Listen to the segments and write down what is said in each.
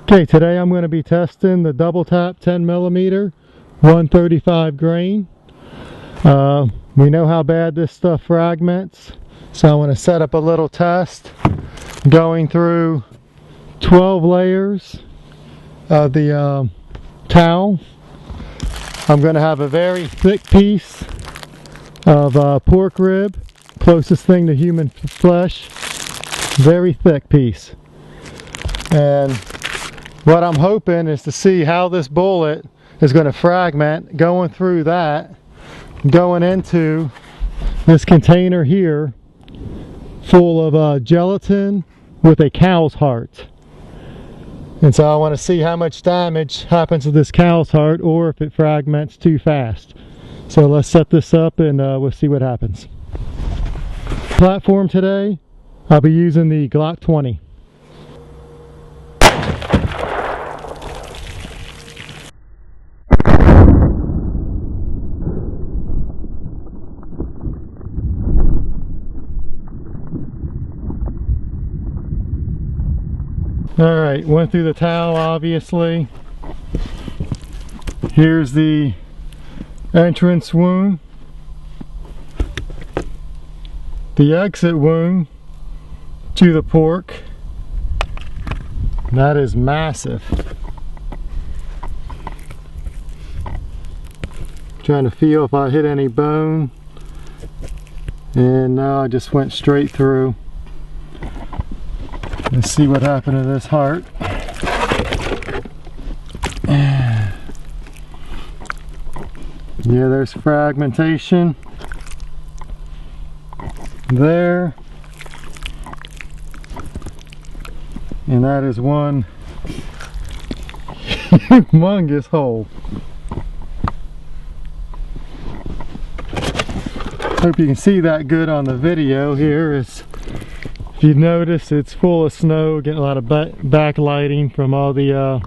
Okay, today I'm going to be testing the double tap 10mm 135 grain. We know how bad this stuff fragments, so I want to set up a little test going through 12 layers of the towel. I'm going to have a very thick piece of pork rib, closest thing to human flesh, very thick piece. And what I'm hoping is to see how this bullet is going to fragment going through that, going into this container here full of gelatin with a cow's heart. And so I want to see how much damage happens to this cow's heart, or if it fragments too fast. So let's set this up and we'll see what happens. Platform today, I'll be using the Glock 20. Alright, went through the towel obviously. Here's the entrance wound. The exit wound to the pork. That is massive. Trying to feel if I hit any bone. And no, I just went straight through. Let's see what happened to this heart. Yeah, there's fragmentation there. And that is one humongous hole. Hope you can see that good on the video here. If you notice, it's full of snow, getting a lot of backlighting from all the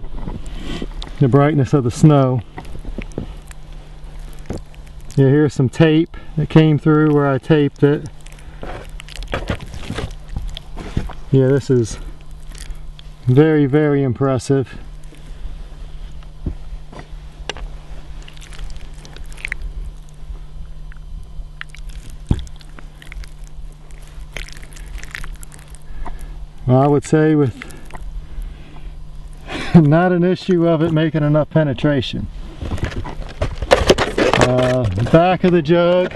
brightness of the snow. Yeah, here's some tape that came through where I taped it. Yeah, this is very, very impressive. Well, I would say with not an issue of it making enough penetration. Back of the jug,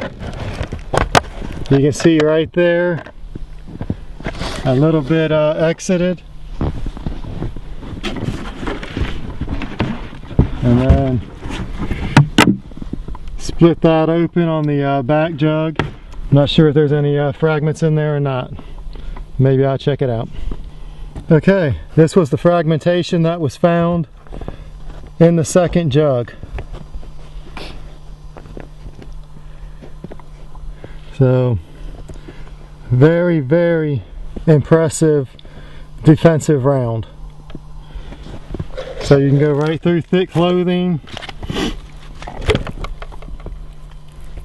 you can see right there, a little bit exited. And then split that open on the back jug. I'm not sure if there's any fragments in there or not. Maybe I'll check it out. Okay, this was the fragmentation that was found in the second jug. So, very, very impressive defensive round. So you can go right through thick clothing.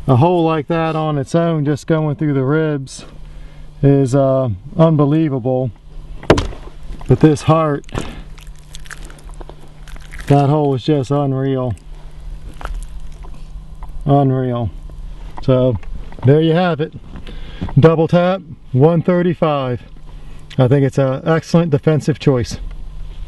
A hole like that on its own, just going through the ribs, is unbelievable. But this heart, that hole is just unreal. Unreal. So there you have it. Double tap 135. I think it's an excellent defensive choice.